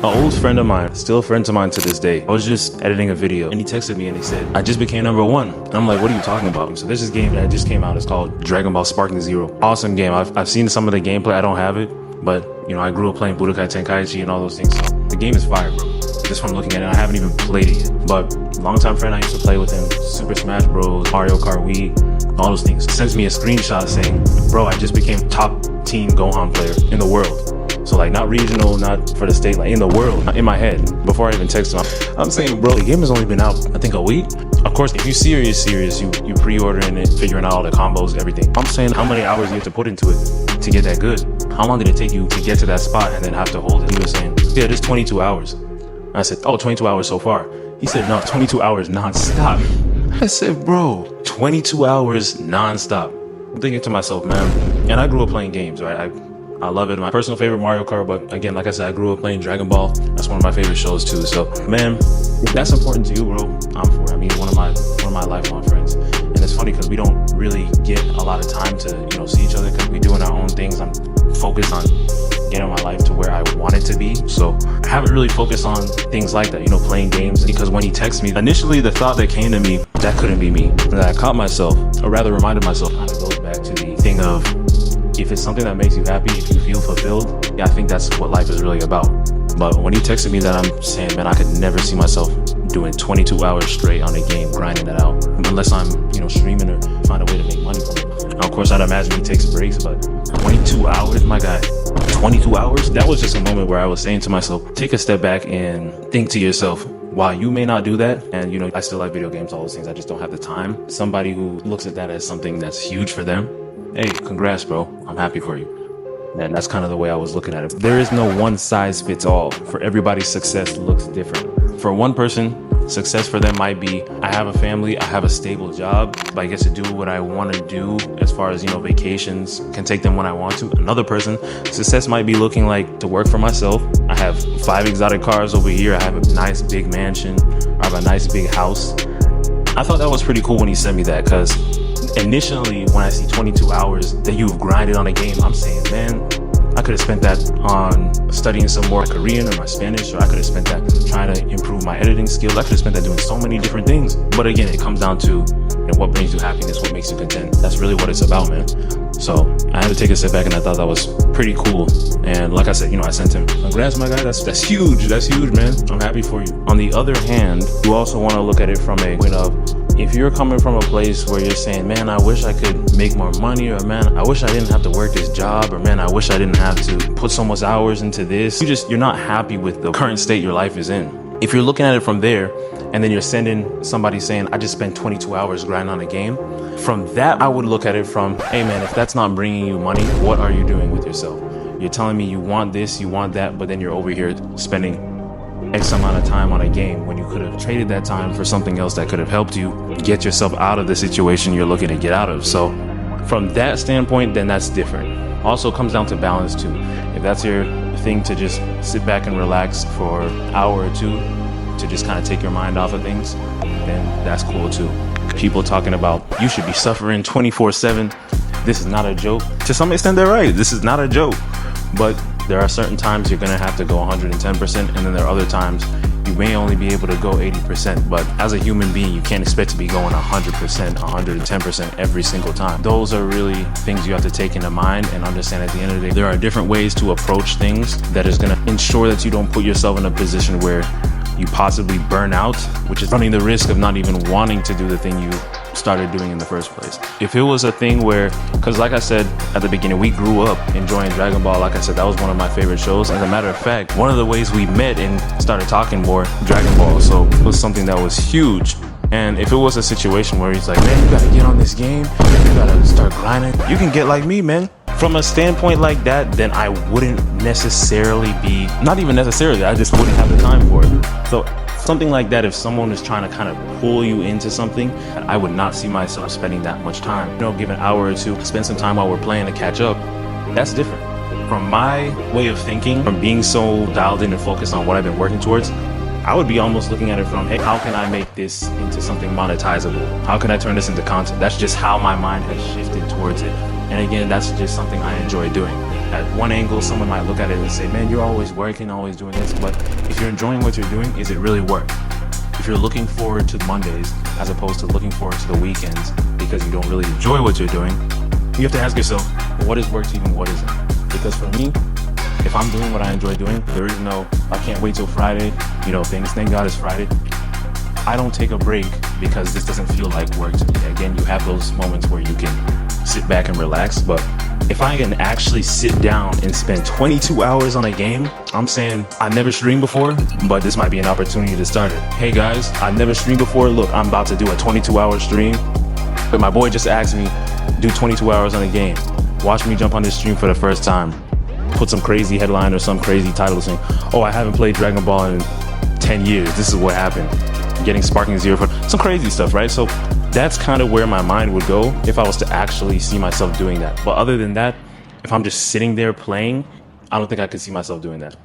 An old friend of mine, still friends of mine to this day. I was just editing a video and he texted me and he said, I just became #1. And I'm like, what are you talking about? So there's this game that just came out. It's called Dragon Ball Sparking Zero. Awesome game. I've seen some of the gameplay. I don't have it, but you know, I grew up playing Budokai Tenkaichi and all those things. So the game is fire, bro. Just from looking at it, I haven't even played it yet. But longtime friend, I used to play with him. Super Smash Bros, Mario Kart Wii, all those things. Sends me a screenshot saying, bro, I just became top team Gohan player in the world. So like not regional, not for the state, like in the world, in my head. Before I even text him, I'm saying, bro, the game has only been out, I think a week. Of course, if you're serious, you pre-ordering it, figuring out all the combos, everything. I'm saying how many hours you have to put into it to get that good. How long did it take you to get to that spot and then have to hold it? He was saying, yeah, it's 22 hours. I said, oh, 22 hours so far. He said, no, 22 hours non-stop. I said, bro, 22 hours non-stop. I'm thinking to myself, man, and I grew up playing games, right? I love it. My personal favorite, Mario Kart, but again, like I said, I grew up playing Dragon Ball. That's one of my favorite shows too. So, man, if that's important to you, bro, I'm for it. I mean, one of my lifelong friends. And it's funny because we don't really get a lot of time to, you know, see each other because we're doing our own things. I'm focused on getting my life to where I want it to be. So I haven't really focused on things like that, you know, playing games. Because when he texted me, initially the thought that came to me, that couldn't be me. But I caught myself, or rather reminded myself, kind of goes back to the thing of, if it's something that makes you happy, if you feel fulfilled, yeah, I think that's what life is really about. But when he texted me that, I'm saying, man, I could never see myself doing 22 hours straight on a game, grinding that out, unless I'm, you know, streaming or find a way to make money from it. Now, of course, I'd imagine he takes breaks, but 22 hours, my guy, 22 hours? That was just a moment where I was saying to myself, take a step back and think to yourself, while you may not do that, and you know, I still like video games, all those things, I just don't have the time. Somebody who looks at that as something that's huge for them, hey, congrats, bro. I'm happy for you. And that's kind of the way I was looking at it. There is no one size fits all. For everybody, success looks different. For one person, success for them might be, I have a family, I have a stable job, but I get to do what I want to do as far as, you know, vacations, can take them when I want to. Another person, success might be looking like to work for myself. I have 5 exotic cars over here. I have a nice big mansion. I have a nice big house. I thought that was pretty cool when he sent me that, because initially when I see 22 hours that you've grinded on a game, I'm saying, man, I could have spent that on studying some more Korean or my Spanish, or I could have spent that trying to improve my editing skills. I could have spent that doing so many different things. But again, it comes down to, you know, what brings you happiness, what makes you content. That's really what it's about, man. So I had to take a step back, and I thought that was pretty cool. And like I said, you know, I sent him, congrats, my guy. That's huge. That's huge, man. I'm happy for you. On the other hand, you also want to look at it from a point of, if you're coming from a place where you're saying, man, I wish I could make more money, or man, I wish I didn't have to work this job, or man, I wish I didn't have to put so much hours into this. You're not happy with the current state your life is in. If you're looking at it from there, and then you're sending somebody saying, I just spent 22 hours grinding on a game. From that, I would look at it from, hey man, if that's not bringing you money, what are you doing with yourself? You're telling me you want this, you want that, but then you're over here spending X amount of time on a game when you could have traded that time for something else that could have helped you get yourself out of the situation you're looking to get out of. So from that standpoint, then that's different. Also comes down to balance too. If that's your thing to just sit back and relax for an hour or two to just kind of take your mind off of things, then that's cool too. People talking about you should be suffering 24/7. This is not a joke. To some extent, they're right. This is not a joke. But there are certain times you're gonna have to go 110%, and then there are other times you may only be able to go 80%. But as a human being, you can't expect to be going 100%, 110% every single time. Those are really things you have to take into mind and understand at the end of the day. There are different ways to approach things that is gonna ensure that you don't put yourself in a position where you possibly burn out, which is running the risk of not even wanting to do the thing you started doing in the first place. If it was a thing where, because like I said at the beginning, we grew up enjoying Dragon Ball. Like I said, that was one of my favorite shows. As a matter of fact, one of the ways we met and started talking more, Dragon Ball, so it was something that was huge. And if it was a situation where he's like, man, you gotta get on this game, you gotta start grinding, you can get like me, man. From a standpoint like that, then I wouldn't necessarily be, not even necessarily, I just wouldn't have the time for it. So something like that, if someone is trying to kind of pull you into something, I would not see myself spending that much time. You know, give an hour or two, spend some time while we're playing to catch up. That's different. From my way of thinking, from being so dialed in and focused on what I've been working towards, I would be almost looking at it from, hey, how can I make this into something monetizable? How can I turn this into content? That's just how my mind has shifted towards it. And again, that's just something I enjoy doing. at one angle, someone might look at it and say, man, you're always working, always doing this. But if you're enjoying what you're doing, is it really work? If you're looking forward to Mondays as opposed to looking forward to the weekends because you don't really enjoy what you're doing, you have to ask yourself, what is work to you and what isn't? Because for me, if I'm doing what I enjoy doing, there is no, I can't wait till Friday, you know, thank God it's Friday. I don't take a break because this doesn't feel like work to me. Again, you have those moments where you can sit back and relax, but if I can actually sit down and spend 22 hours on a game, I'm saying I never streamed before, but this might be an opportunity to start it. Hey guys, I've never streamed before. Look, I'm about to do a 22-hour stream, but my boy just asked me, do 22 hours on a game. Watch me jump on this stream for the first time. Put some crazy headline or some crazy title saying, oh, I haven't played Dragon Ball in 10 years. This is what happened. Getting Sparking Zero for some crazy stuff, right? So that's kind of where my mind would go if I was to actually see myself doing that. But other than that, if I'm just sitting there playing, I don't think I could see myself doing that.